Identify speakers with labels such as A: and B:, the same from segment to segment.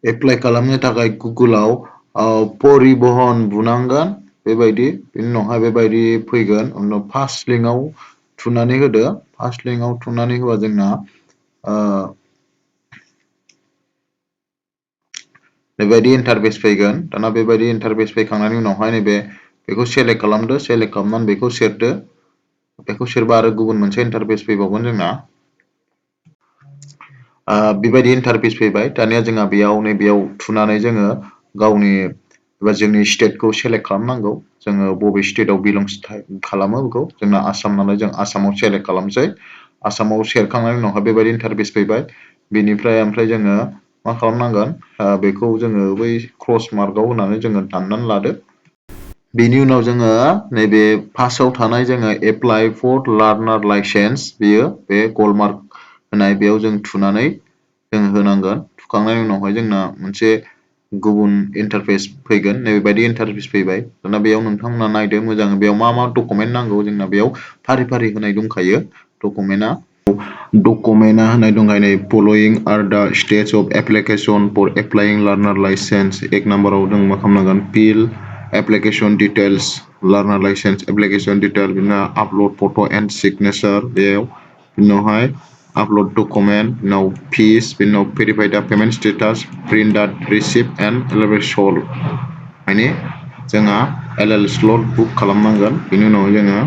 A: Apply खालामनो थाखाय गुगोलाव परिबहन बुनांगोन बेबायदि बिनि उनावहाय बेबायदि फैगोन उनाव फार्स्ट लिंकआव थुनानै होदो फार्स्ट लिंकआव थुनानै होबा जोंना बेबायदि इन्टारफेस फैगोन दाना बेबायदि इन्टारफेस फैखांनायनि उनावहाय नैबे बेखौ सेलेक्ट खालामदो सेलेक्ट खालामनानै बेखौ सेरदो बेखौ सेरबा आरो गुबुन मोनसे इन्टारफेस फैबावगोन जोंना बेबायदि इन्टारफेस फैबाय दानिया जोंहा बेयाव नैबेयाव थुनानै जोङो गावनि एबा जोंनि स्टेटखौ सेलेक्ट खालामनांगौ जोङो बबे स्टेटआव बिलंस खालामो बेखौ जोंना आसाम नालाय जों आसामाव सेलेक्ट खालामसै आसामाव सेरखांनायनि उनावहाय बेबायदि इन्टारफेस फैबाय बेनिफ्राय ओमफ्राय जोङो मा खालामनांगोन बेखौ जोङो बै क्रस मार्कआव होनानै जोङो दाननानै लादो बेनि उनाव जोङो नैबे फार्स्टआव थानाय जोङो एप्लाइ फर लार्नार लाइसेन्स बेयो बे गलमार्क होनाय बेयाव जों थुनानै जों होनांगोन थुखांनायनि उनावहाय जोंना मोनसे गुबुन इन्टारफेस फैगोन नैबेबायदि इन्टारफेस फैबाय दाना बेयाव नोंथांमोना नायदो मोजाङै बेयाव मा डकुमेन्ट नांगौ जोंना बेयाव फारि फारि होनाय दंखायो डकुमेन्टआ होनाय दंखायो नै following are the stage of application for applying learner license एक नाम्बाराव जों मा खालामनांगोन fill application details learner license application detail बिदिनो आपल'ड फट' एन्ड सिगनेचार बेयाव उनावहाय upload document now fees now verify the payment status print that receipt and LL slot माने जोंहा LL slot बुक खालामनांगोन बेनि उनाव जोङो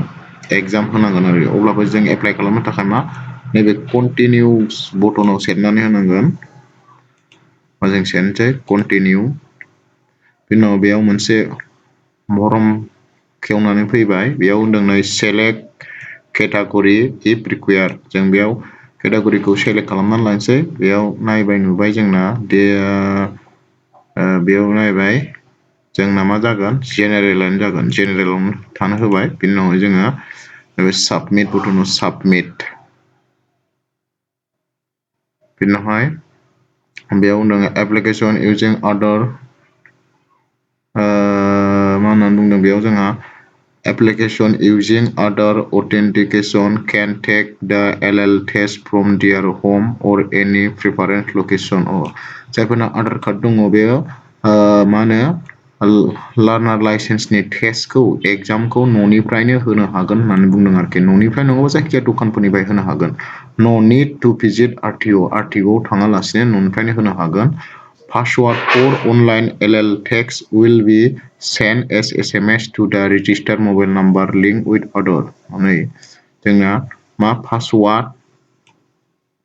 A: एग्जाम होनांगोन आरो अब्लाबो जों एप्लाइ खालामनो थाखाय मा नैबे कन्टिनिउस बटनाव सेरनानै होनांगोन जों सेरनोसै कन्टिनिउ बेनि उनाव बेयाव मोनसे फर्म खेवनानै फैबाय बेयाव होनदों नै सेलेक्ट केटागरि इफ रिक्वायार जों बेयाव केटागरिखौ सेलेक्ट खालामनानै लानोसै बेयाव नायबाय नुबाय जोंना बेयाव नायबाय जोंना मा जागोन जेनेरेलानो जागोन जेनेरेलावनो थानो होबाय बिनि उनावहाय जोङो नैबे साबमिट बटनाव साबमिट बिनि उनावहाय बेयाव होनदों एप्लिकेशन इउजिं आदार मा होननानै बुंदों बेयाव जोंहा application using other authentication can take the LL test from their home or any preferred location जायफोरना आधार कार्ड दङ बेयो मा होनो लार्नार लाइसेन्सनि टेस्टखौ एग्जामखौ न'निफ्रायनो होनो हागोन होननानै बुंदों आरोखि न'निफ्राय नङाबा जायखिजाया दखानफोरनिफ्राय होनो हागोन no need to visit RTO थाङालासिनो न'निफ्रायनो होनो हागोन password for online LL text will be sent as SMS to the registered mobile number linked with other नै जोंना मा पासवार्ड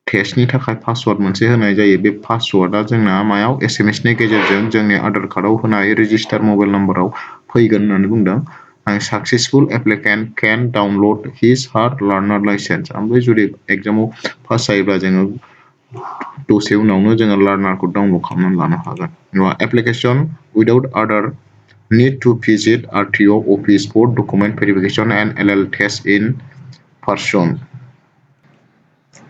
A: टेस्टनि थाखाय पासवार्ड मोनसे होनाय जायो बे पासवार्डआ जोंना मायाव SMS नि गेजेरजों जोंनि आधार कार्डआव होनाय रेजिस्टार मबाइल नाम्बाराव फैगोन होननानै बुंदों आं साक्सेसफुल एप्लिकेन्ट केन डाउनलड हिज हार लार्नार लाइसेन्स ओमफ्राय जुदि एग्जामाव पास जायोब्ला जोङो दसे उनावनो जोङो लार्नारखौ डाउनलड खालामनानै लानो हागोन एप्लिकेशन उइदाउट आदार need to visit RTO office for document verification and LL test in person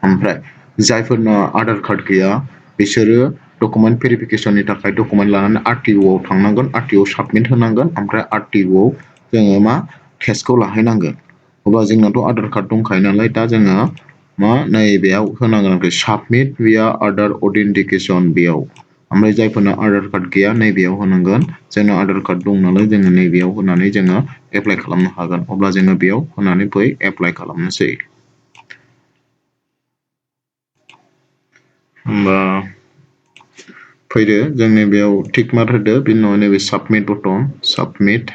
A: ओमफ्राय जायफोरना आधार कार्ड गैया बिसोरो डकुमेन्ट भेरिफिकेसननि थाखाय डकुमेन्ट लानानै RTO आव थांनांगोन RTO साबमिट होनांगोन ओमफ्राय RTO आव जोङो मा टेस्टखौ लाहैनांगोन अब्ला जोंनाथ' आधार कार्ड दंखायो नालाय दा जोङो मा नैबेयाव होनांगोन आरोखि साबमिट भिया आधार अथेन्टिकेसन बेयाव ओमफ्राय जायफोरना आधार कार्ड गैया नैबेयाव होनांगोन जोंना आधार कार्ड दं नालाय जोङो नैबेयाव होनानै जोङो एप्लाइ खालामनो हागोन अब्ला जोङो बेयाव होनानै फै एप्लाइ खालामनोसै होमबा फैदो जों नैबेयाव टिक मार्क होदो बिनि उनाव नैबे साबमिट बटन साबमिट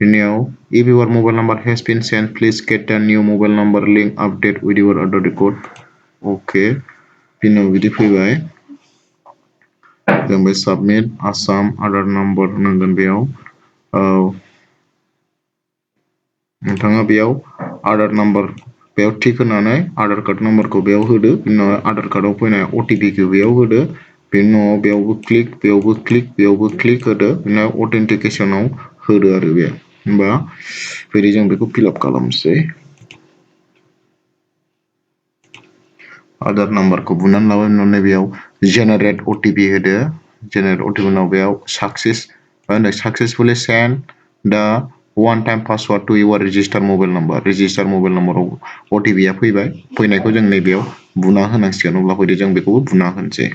A: बिनियाव if your mobile number has been sent please get the new mobile number link update with your other record okay बिनि उनाव बिदि फैबाय जों बे साबमिट आसाम आधार नाम्बार होनांगोन बेयाव नोंथाङा बेयाव आधार नाम्बार बेयाव टिक होनानै आधार कार्ड नाम्बारखौ बेयाव होदो बिनि उनाव आधार कार्डआव फैनाय OTP खौ बेयाव होदो बेनि उनाव बेयावबो क्लिक होदो बिनि उनाव अथेन्टिकेसनाव होदो आरो बे होमबा फैदो जों बेखौ फिल आप खालामसै आधार नाम्बारखौ बुनानै लाबाय उनाव नैबेयाव जेनेरेट OTP होदो जेनेरेट OTP उनाव बेयाव सक्सेसफुली सेन्ड दा one time password to your registered mobile number registered mobile numberआव OTP आ फैनायखौ जों नैबेयाव बुना होनांसिगोन अब्ला फैदो जों बेखौबो बुना होनोसै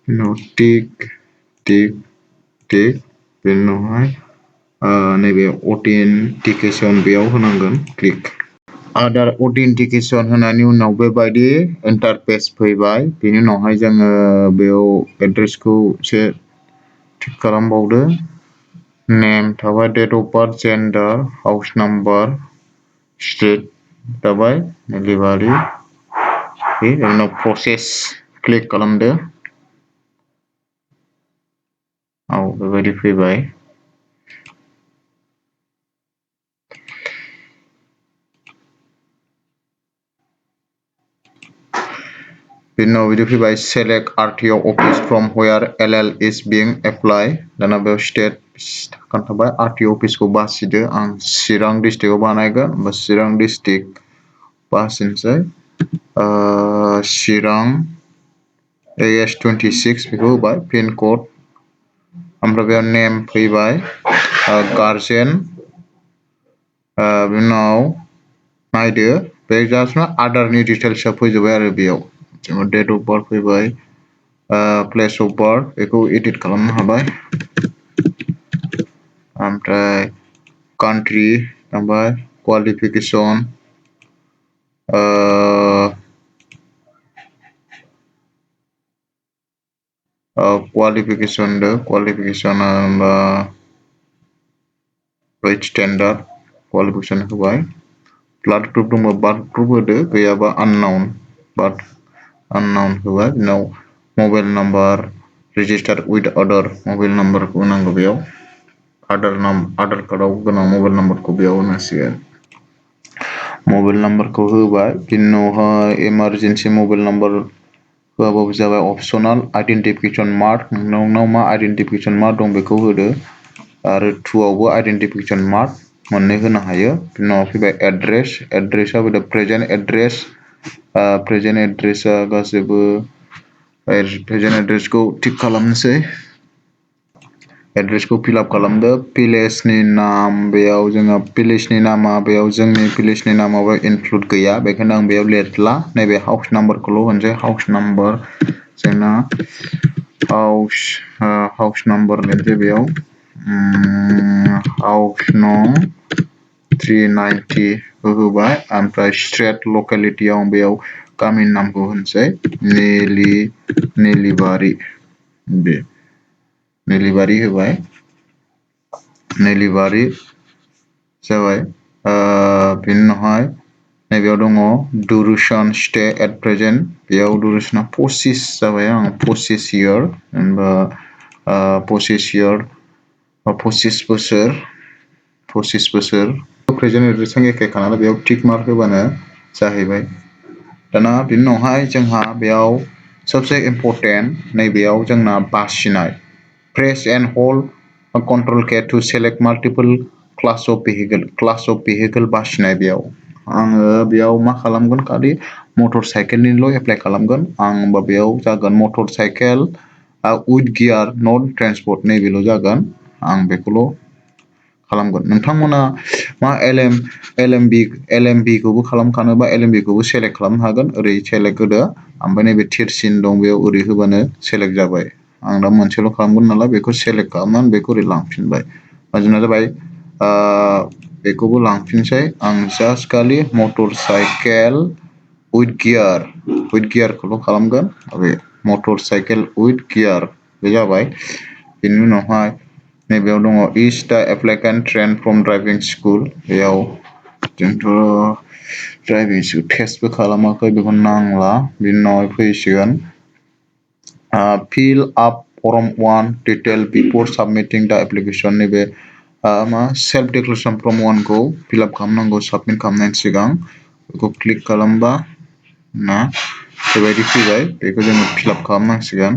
A: उनाव टिक टिक टिक बेनि उनावहाय नैबे अथेन्टिकेसन बेयाव होनांगोन क्लिक। आदार अथेन्टिकेसन होनायनि उनाव बेबायदि इन्टारफेस फैबाय। बेनि उनावहाय जोङो बेयाव एड्रेसखौ एसे थिक खालामबावदो। नेम थाबाय, date of birth, gender, house number, street थाबाय, डेलिभारि। बेनि उनाव प्रसेस क्लिक खालामदो। औ बेबायदि फैबाय। बेनि उनाव बिदि फैबाय, select RTO office from where LL is being apply. दाना बेयाव स्टेट खोन्थाबाय, आरटिअ अफिसखौ बासिदो। आं चिरां डिस्ट्रिक्टआव बानायगोन, होमबा चिरां डिस्ट्रिक्ट बासिनोसै। चिरां AS26 बेखौ होबाय, पिन कड। ओमफ्राय बेयाव नेम फैबाय, गार्जेन। बेनि उनाव नायदो, बे जास्ट मा आदारनि डिटेल्सआ फैजोब्बाय आरो बेयाव। डेट अफ बार्थ फैबाय, प्लेस अफ बार्थ बेखौ एडिट खालामनो हाबाय। ओमफ्राय कान्ट्रि थांबाय, क्वालिफिकेसन, क्वालिफिकेसना होनबा ओइट स्टेन्डार्ड क्वालिफिकेसन होबाय। ब्लाड ग्रुप दंबा ब्लाड ग्रुप होदो, गैयाबा आननाउन होबाय। उनाव मबाइल नाम्बार रेजिस्टार्ड उइथ आदार मबाइल नाम्बारखौ होनांगौ बेयाव। आधार कार्डआव गोनां मबाइल नाम्बारखौ बेयाव होनांसिगोन। मबाइल नाम्बारखौ होबाय। बिनि उनावहाय इमारजेन्सि मबाइल नाम्बार होआबाबो जाबाय, अपसनाल आइडेन्टिफिकेसन मार्क। नोंनाव मा आइडेन्टिफिकेसन मार्क दं बेखौ होदो। आरो टुआवबो आइडेन्टिफिकेसन मार्क मोननै होनो हायो। बिनि उनाव फैबाय एड्रेसआ फैदों प्रेजेन्ट एड्रेस। प्रेजेन्ट एड्रेसआ गासैबो प्रेजेन्ट एड्रेसखौ थिक खालामनोसै। एड्रेसखौ फिलआप खालामदो। भिलेजनि नाम, बेयाव जोङो भिलेजनि नामा बेयाव जोंनि भिलेजनि नामाबो इनक्लुड गैया, बेखायनो आं बेयाव लिरला। नैबे हाउस नाम्बारखौल' होनसै। हाउस नाम्बार जोंना हाउस नाम्बार लिरनोसै बेयाव। हाउस नं 390 होबाय। ओमफ्राय स्ट्रेट लकेलिटियाव बेयाव गामिनि नामखौ होनसै, नेलिबारि। बे नेलिबारि होबाय, नेलिबारि जाबाय। बेनि उनावहाय नैबेयाव दङ दुरेसन स्टे एट प्रेजेन्ट, बेयाव दुरेसना 25 जाबाय। आं 25 इयार होनबा 25 बोसोर। प्रेजेन्ट एड्रेसजों एखेखा नालाय बेयाव टिक मार्क होबानो जाहैबाय। दाना बिनि उनावहाय जोंहा बेयाव सबसे इम्परटेन्ट, नैबेयाव जोंना बासिनाय। Press and hold control key to select multiple class of vehicle बासिनाय। बेयाव आङो बेयाव मा खालामगोन, खालि मटर साइकेलनिल' एप्लाइ खालामगोन आं। होमबा बेयाव जागोन motorcycle with gear non transport, नैबेल' जागोन। आं बेखौल' खालामगोन। नोंथांमोना मा LMB खौबो खालामखानोबा LMB खौबो सेलेक्ट खालामनो हागोन। ओरै सेलेक्ट होदो, ओमफ्राय नैबे थिरसिन दं बेयाव ओरै होबानो सेलेक्ट जाबाय। आं दा मोनसेल' खालामगोन नालाय बेखौ सेलेक्ट खालामनानै बेखौ ओरै लांफिनबाय। जोंना जाबाय, बेखौबो लांफिनसै। आं जास्ट खालि मटर साइकेल उइथ गियारखौल' खालामगोन। बे मटर साइकेल उइथ गियार बे जाबाय। बेनि उनावहाय नैबेयाव दङ, is the applicant train from driving school. बेयाव जोंथ' ड्राइभिं स्कुल टेस्टबो खालामाखै, बेखौ नांला। बिनि उनावहाय फैसिगोन फिल आप फर्म 1 डिटेल बिफोर साबमिटिं दा एप्लिकेसन। नैबे सेल्फ डिक्लेरेसन फर्म 1 खौ फिलआप खालामनांगौ साबमिट खालामनायनि सिगां। बेखौ क्लिक खालामबा ना बेबायदि फैबाय। बेखौ जोङो फिलआप खालामनांसिगोन।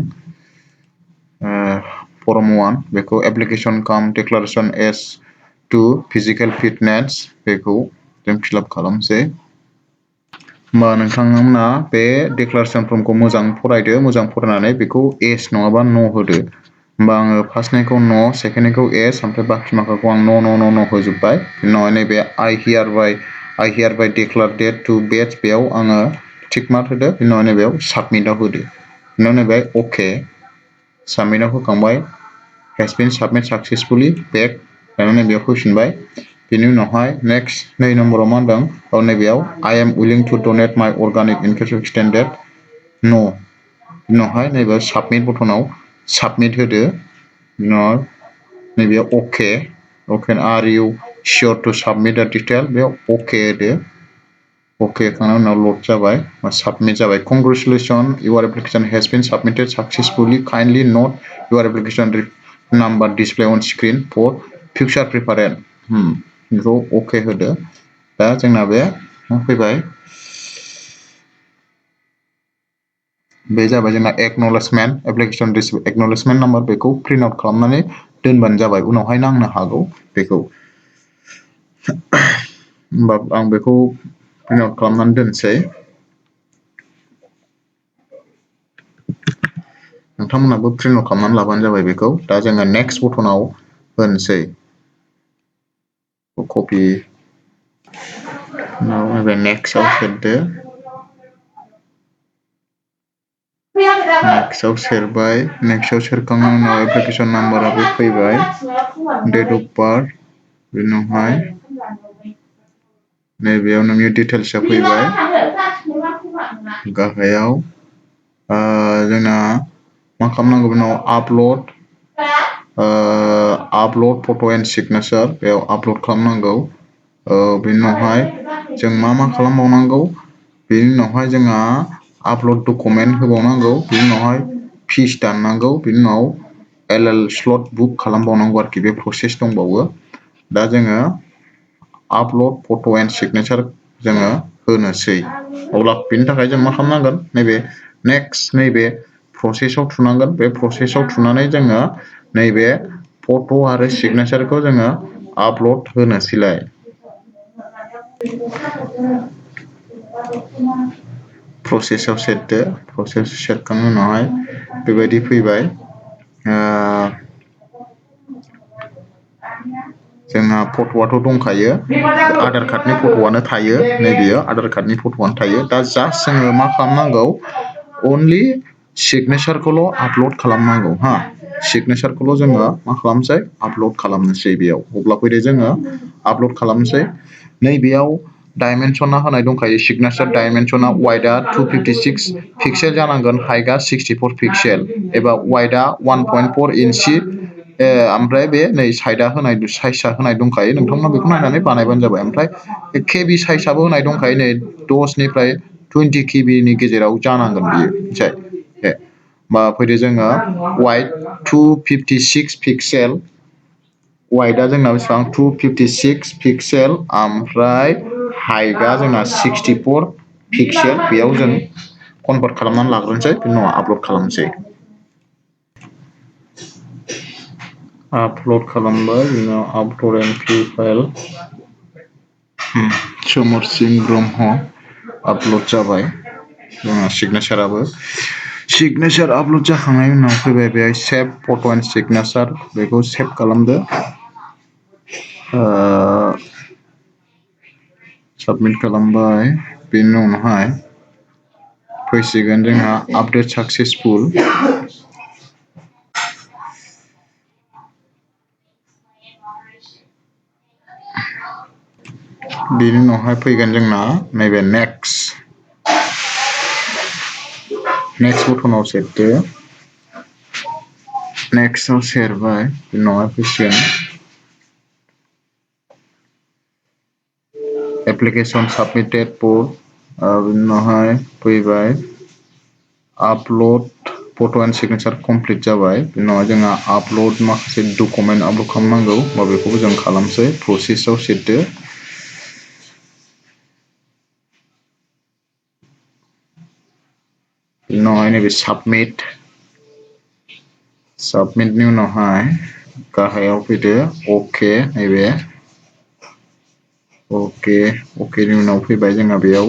A: फर्म 1 बेखौ एप्लिकेसन काम declaration as to physical fitness, बेखौ जों फिलआप खालामसै। होमबा नोंथांमोना बे डिक्लेरेसन फर्मखौ मोजां फरायदो। मोजां फरायनानै बेखौ एस नङाबा न' होदो। होमबा आङो फार्स्टनिखौ न', सेकेन्डनिखौ एस, ओमफ्राय बाखि माखाखौ आं न' होजोब्बाय। बिनि उनावहाय नैबे आइ हियार बाय डिक्लेयार डेट टु बेटस, बेयाव आङो टिक मार्क होदो। बिनि उनाव नैबेयाव साबमिटआव होदो। बिनि उनाव नैबे अके। साबमिटआव होखांबाय has been submit successfully back दाना बेयाव फैफिनबाय बेनि उनावहाय नेक्स्ट 2 नम्बराव मा होनदों नैबेयाव I am willing to donate my organic in case of extended no उनावहाय नैबे साबमिट बटनाव साबमिट होदो उनाव नैबेयाव अके are you sure to submit the detail बेयाव अके होदो अके होखांनायनि उनाव लड जाबाय साबमिट जाबाय congratulations your application has been submitted successfully kindly note your application number display on screen for future preference बेखौ अके होदो दा जोंना बे फैबाय बे जाबाय जोंना acknowledgement application receive acknowledgement number बेखौ प्रिन्ट आउट खालामनानै दोनबानो जाबाय उनावहाय नांनो हागौ बेखौ होमबा आं बेखौ प्रिन्ट आउट खालामनानै दोनसै नोंथांमोनाबो प्रिन्ट आउट खालामनानै लाबानो जाबाय बेखौ दा जोङो नेक्स्ट बटनाव होनोसै कपि नैबे नेक्स्टआव सेरदो नेक्स्टआव सेरबाय नेक्स्टआव सेरखांनायनि उनाव एप्लिकेसन नाम्बाराबो फैबाय डेट अफ बार्थ बेनि उनावहाय नैबेयाव नोंनि डिटेल्सआ फैबाय गाहायाव जोंना मा खालामनांगौ बेनाव आपल'ड फट' एन्ड सिगनेचार बेयाव आपल'ड खालामनांगौ बेनि उनावहाय जों मा खालामबावनांगौ बेनि उनावहाय जोंहा आपल'ड डकुमेन्ट होबावनांगौ बेनि उनावहाय फिस दाननांगौ बेनि उनाव एल स्लट बुक खालामबावनांगौ आरोखि बे प्रसेस दंबावो दा जोङो आपल'ड फट' एन्ड सिगनेचार जोङो होनोसै अब्ला बेनि थाखाय जों मा खालामनांगोन नैबे नेक्स्ट नैबे प्रसेसआव थुनांगोन बे प्रसेसआव थुनानै जोङो नैबे फट' आरो सिगनेचारखौ जोङो आपल'ड होनोसैलाय प्रसेसआव सेरदो प्रसेस सेरखांनायनि उनावहाय बेबायदि फैबाय जोंहा फट'आथ' दंखायो आधार कार्डनि फट'आनो थायो नैबेयो आधार कार्डनि फट'आनो थायो दा जास्ट जोङो मा खालामनांगौ अनलि सिगनेचारखौल' आपल'ड खालामनांगौ सिगनेचारखौल' जोङो मा खालामसै आपल'ड खालामनोसै बेयाव अब्ला फैदो जोङो आपल'ड खालामनोसै नैबेयाव डाइमेनसना होनाय दंखायो सिगनेचार डाइमेनसना वाइडआ 256 पिक्सेल जानांगोन हाइटआ 64 पिक्सेल एबा वाइडआ 1.4 इन्सि ओमफ्राय बे नै साइडआ होनाय साइजआ होनाय दंखायो नोंथांमोना बेखौ नायनानै बानायबानो जाबाय ओमफ्राय केबि साइजआबो होनाय दंखायो नै 10 निफ्राय 20 केबिनि गेजेराव जानांगोन बियो मिथिबाय होमबा फैदो जोङो वाइड 256 पिक्सेल वाइडआ जोंना बेसेबां 256 पिक्सेल ओमफ्राय हाइटआ जोंना 64 पिक्सेल बेयाव जों कनभार्ट खालामनानै लाग्रोनोसै बिनि उनाव आपल'ड खालामनोसै आपल'ड खालामबाय बिनि उनाव upload and view file Somarsing Brahma upload जाबाय जोंना सिगनेचाराबो सिगनेचार आपल'ड जाखांनायनि उनाव फैबाय बेहाय सेभ फट' एन्ड सिगनेचार बेखौ सेभ खालामदो साबमिट खालामबाय बेनि उनावहाय फैसिगोन जोंहा आपडेट साक्सेसफुल बेनि उनावहाय फैगोन जोंना नैबे नेक्स्ट बटनाव सेरदो नेक्स्टआव सेरबाय बेनि उनावहाय फैसिगोन एप्लिकेसन साबमिटेड फर बेनि उनावहाय फैबाय upload photo' and signature complete जाबाय बेनि उनावहाय जोंहा आपल'ड माखासे डकुमेन्ट आपल'ड खालामनांगौ बा बेखौबो जों खालामसै प्रसेसआव सेरदो बेनि उनावहाय नैबे साबमिटनि उनावहाय गाहायाव फैदो अके नैबे अकेनि उनाव फैबाय जोंहा बेयाव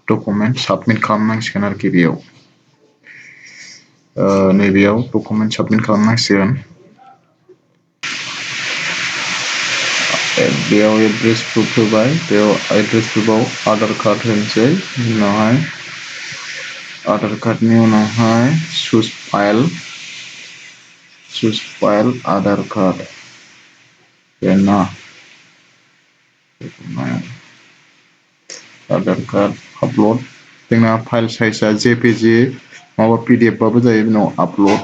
A: डकुमेन्ट साबमिट खालामनांसिगोन आरोखि बेयाव नैबेयाव डकुमेन्ट साबमिट खालामनांसिगोन बेयाव एड्रेस प्रुफ होबाय बेयाव एड्रेस प्रुफआव आधार कार्ड होनोसै उनावहाय आधार कार्डनि उनावहाय choose file choose file Aadhaar card ना आधार कार्ड आपलोड जोंना फाइल साइजआ जेपीजी माबा पीडीएफ बाबो जायो उनाव आपलोड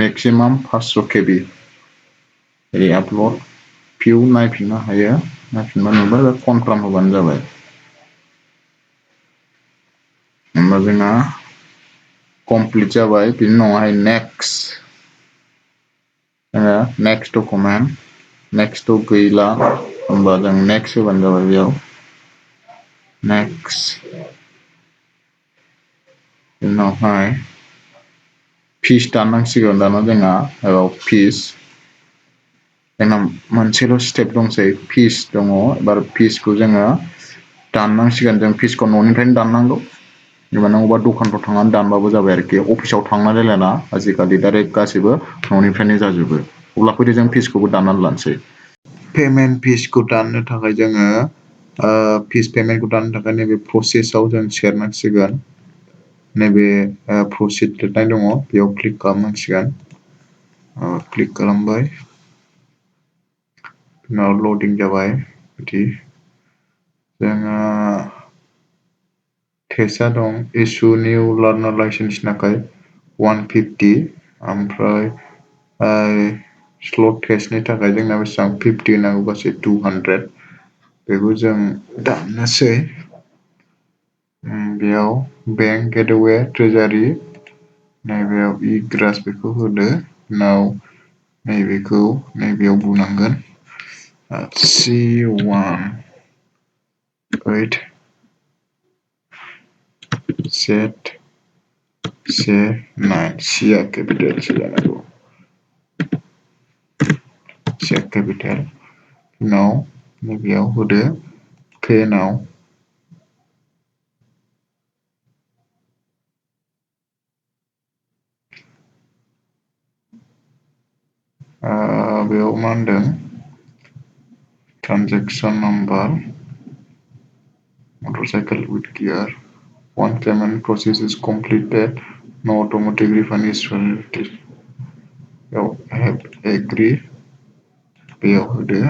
A: मेक्सिमाम 500 केबी ओरै आपलोड भिउ नायफिननो हायो नायफिनबा नुबाय कनफार्म होबानो जाबाय होमबा जोंना कमप्लिट जाबाय बिनि उनावहाय नेक्स्ट नेक्स्ट डकुमेन्ट नेक्स्टआव गैला होमबा जों नेक्स्ट होबानो जाबाय बेयाव नेक्स्ट उनावहाय फिस दाननांसिगोन दाना जोंहा फिस जोंना मोनसेल' स्टेप दंसै फिस दङ एबार फिसखौ जोङो दाननांसिगोन जों फिसखौ न'निफ्रायनो दाननांगौ एबा नङाबा दखानफ्राव थांनानै दानबाबो जाबाय आरोखि अफिसाव थांनानै लायला आजिखालि डाइरेक्ट गासिबो न'निफ्रायनो जाजोबो अब्ला फैदो जों फिसखौबो दाननानै लानोसै पेमेन्ट फिसखौ दाननो थाखाय जोङो फिस पेमेन्टखौ दाननो थाखाय नैबे प्रसेसआव जों सेरनांसिगोन नैबे प्रसिड लिरनाय दङ बेयाव क्लिक खालामनांसिगोन क्लिक खालामबाय उनाव लडिं जाबाय बिदि जोङो टेक्सआ दं इस्यु निउ लार्नार लाइसेन्सनि थाखाय 150 ओमफ्राय स्लट टेस्टनि थाखाय जोंना बेसेबां 50 नांगौ गासै 200 बेखौ जों दाननोसै बेयाव बेंक गेटवे ट्रेजारि नैबेयाव ग्रास बेखौ होदो उनाव नैबेखौ नैबेयाव बुंनांगोन C1 8 Z9 C आ capital C जानांगौ C आ capital उनाव नैबेयाव होदो पे नाव बेयाव मा होनदों transaction number motorcycle with gear one payment process is completed no automatic refund is related बेयाव have agree बेयाव होदो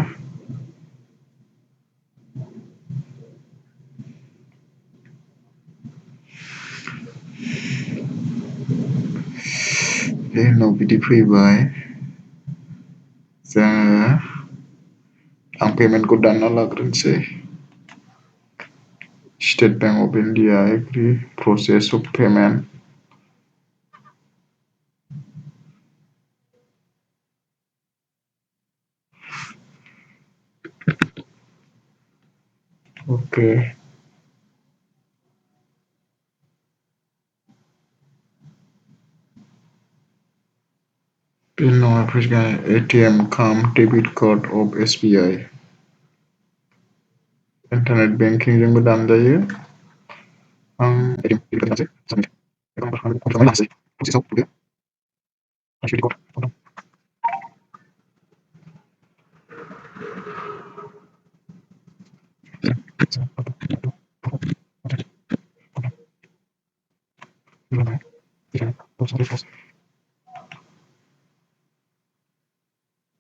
A: बे उनाव बिदि फैबाय जोङो आं पेमेन्टखौ दानना लाग्रोनोसै State Bank of India agree process of payment okay बिनि उनाव फैगोन ATM काम debit card of SBI internet banking जोंबो दानजायो आं ATM दानसै सबमिट एकाउन्ट लानोसै प्रसेसआव फैदो IC code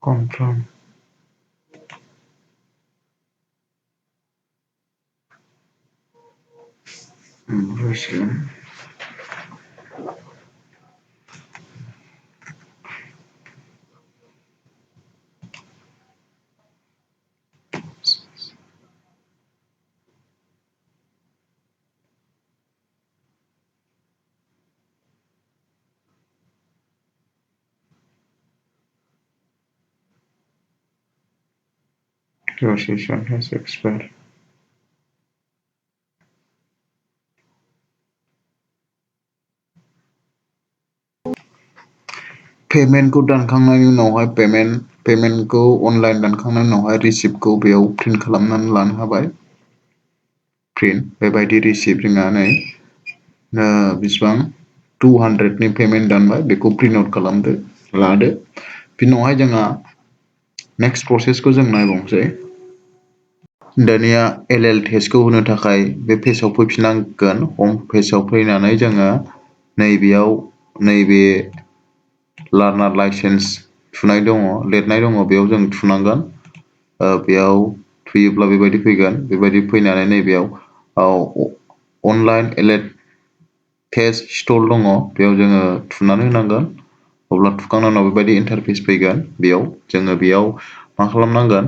A: confirm version your session has expired पेमेन्टखौ दानखांनायनि उनावहाय पेमेन्टखौ अनलाइन दानखांनायनि उनावहाय रिसिप्टखौ बेयाव प्रिन्ट खालामनानै लानो हाबाय प्रिन्ट बेबायदि रिसिप्ट जोंना नै बेसेबां 200नि पेमेन्ट दानबाय बेखौ प्रिन्ट आउट खालामदो लादो बिनि उनावहाय जोंहा नेक्स्ट प्रसेसखौ जों नायबावनोसै दानिया LL टेस्टखौ होनो थाखाय बे पेजआव फैफिननांगोन हम पेजआव फैनानै जोङो नैबेयाव नैबे लार्नार लाइसेन्स थुनाय दङ लिरनाय दङ बेयाव जों थुनांगोन बेयाव थुयोब्ला बेबायदि फैगोन बेबायदि फैनानै नैबेयाव अनलाइन एलेट टेस्ट स्टल दङ बेयाव जोङो थुनानै होनांगोन अब्ला थुखांनायनि उनाव बेबायदि इन्टारफेस फैगोन बेयाव जोङो बेयाव मा खालामनांगोन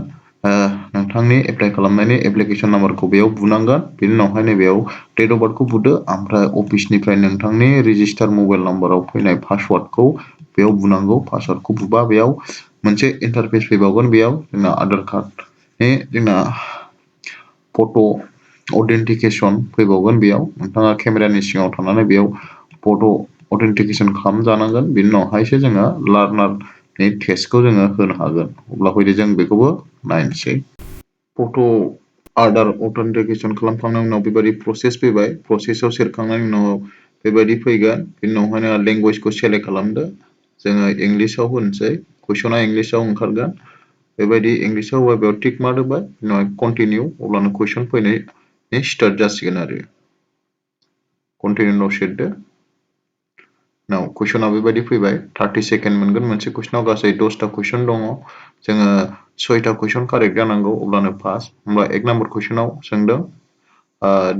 A: नोंथांनि एप्लाइ खालामनायनि एप्लिकेसन नाम्बारखौ बेयाव बुनांगोन बेनि उनावहाय नैबेयाव डेट अफ बार्थखौ बुदो ओमफ्राय अफिसनिफ्राय नोंथांनि रेजिस्टार मबाइल नाम्बाराव फैनाय पासवार्डखौ बेयाव बुनांगौ पासवार्डखौ बुबा बेयाव मोनसे इन्टारफेस फैबावगोन बेयाव जोंना आधार कार्डनि जोंना फट' अथेन्टिकेसन फैबावगोन बेयाव नोंथाङा केमेरानि सिगाङाव थानानै बेयाव फट' अथेन्टिकेसन खालामजानांगोन बिनि उनावहायसो जोङो लार्नारनि टेस्टखौ जोङो होनो हागोन अब्ला फैदो जों बेखौबो नायनोसै फट' आधार अथेन्टिकेसन खालामखांनायनि उनाव बेबायदि प्रसेस फैबाय प्रसेसआव सेरखांनायनि उनाव बेबायदि फैगोन बिनि उनावहाय लेंगुवेजखौ सेलेक्ट खालामदो जोङो इंलिसाव होनोसै कुइसना इंलिसाव ओंखारगोन बेबायदि इंलिसाव होबा बेयाव टिक मार्क होबाय उनाव कन्टिनिउ अब्लानो कुइसन फैनाय स्टार्ट जासिगोन आरो कन्टिनिउआव सेरदो नाव कुइसना बेबायदि फैबाय 30 सेकेन्ड मोनगोन मोनसे कुइसनाव गासै 10टा कुइसन दङ जोङो 6टा कुइसन कारेक्ट जानांगौ अब्लानो पास होमबा 1 नाम्बार कुइसनाव सोंदों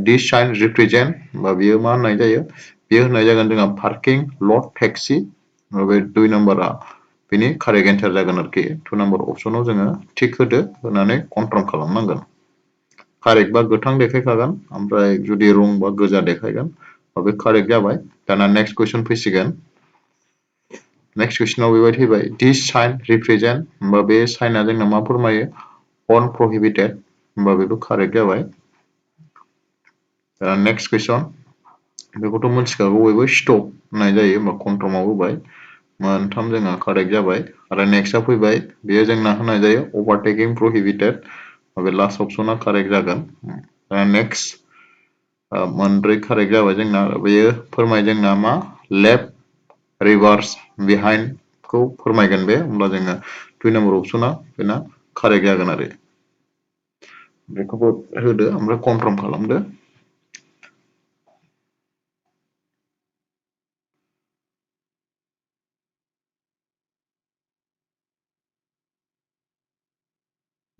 A: दिस साइन रिप्रेजेन्ट होमबा बियो मा होननाय जायो बेयो होननाय जागोन जोंहा पार्किं लट टेक्सि बे 2 नाम्बारा बेनि कारेक्ट एन्सार जागोन आरोखि 2 नाम्बार अपसनाव जोङो टिक होदो होनानै कनफार्म खालामनांगोन कारेक्ट बा गोथां देखायखागोन ओमफ्राय जुदि रं बा गोजा देखायगोन बे कारेक्ट जाबाय दाना नेक्स्ट कुइसन फैसिगोन नेक्स्ट कुइसनाव बेबायदि फैबाय दिस साइन रिप्रेजेन्ट होमबा बे साइना जोंना मा फोरमायो अनप्रहिबिटेड होमबा बेबो कारेक्ट जाबाय नेक्स्ट कुइसन बेखौथ' मिथिखागौ बयबो स्टप होननाय जायो होमबा कन्फार्माव होबाय मोनथाम जोंहा कारेक्ट जाबाय आरो नेक्स्टआ फैबाय बेयो जोंना होनाय जायो अभारटेकिं प्रहिबिटेड बे लास्ट अपसना कारेक्ट जागोन नेक्स्ट मोनब्रै कारेक्ट जाबाय जोंना बेयो फोरमाय जोंना मा लेफ्ट रिभार्स बिहाइन्डखौ फोरमायगोन बे होमब्ला जोङो 2 नाम्बार अपसना बेना कारेक्ट जागोन आरो बेखौबो होदो ओमफ्राय कनफार्म खालामदो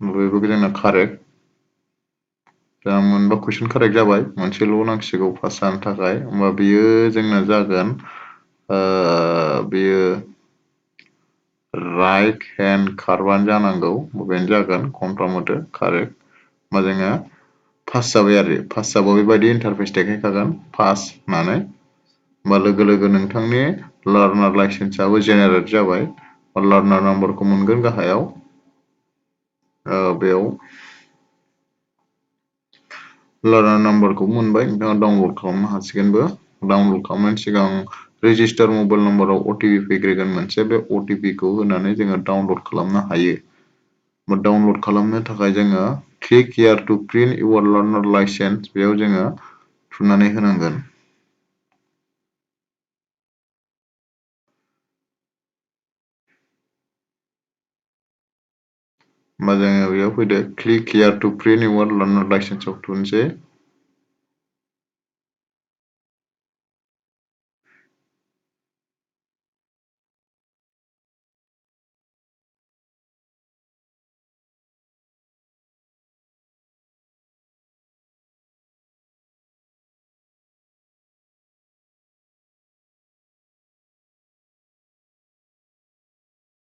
A: बेबो जोंना कारेक्ट दा मोनबा कुइसन कारेक्ट जाबाय मोनसेल' नांसिगौ पास जानो थाखाय होमबा बियो जोंना जागोन बेयो राइट हेन्ड खारबानो जानांगौ बेनो जागोन कनफार्म होदो कारेक्ट होमबा जोङो पास जाबाय आरो पास जाबा बेबायदि इन्टारफेस देखायखागोन पास होननानै होमबा लोगो लोगो नोंथांनि लार्नार लाइसेन्सआबो जेनेरेट जाबाय लार्नार नाम्बारखौ मोनगोन गाहायाव बेयाव लार्नार नाम्बारखौ मोनबाय नोंथाङा डाउनलड खालामनो हासिगोनबो डाउनलड खालामनायनि सिगां रेजिस्टार मबाइल नाम्बाराव अटिपि फैग्रोगोन मोनसे बे अटिपिखौ होनानै जोङो डाउनलड खालामनो हायो डाउनलड खालामनो थाखाय जोङो click here to print your learner license बेयाव जोङो थुनानै होनांगोन होमबा जोङो बेयाव फैदो click here to print your learner लाइसेन्सआव थुनोसै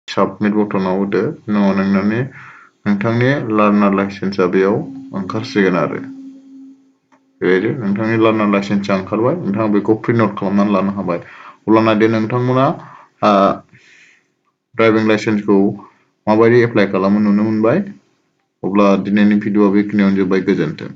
A: साबमिट बटनाव होदो उनाव नोंथांनि लार्नार लाइसेन्सआ बेयाव ओंखारसिगोन आरो बेबायदि नोंथांनि लार्नार लाइसेन्सआ ओंखारबाय नोंथाङा बेखौ प्रिन्ट आउट खालामनानै लानो हाबाय अब्लाना दे नोंथांमोना ड्राइभिं लाइसेन्सखौ माबायदि एप्लाइ खालामो नुनो मोनबाय अब्ला दिनैनि भिडिअआ बेखिनियावनो जोब्बाय गोजोन्थों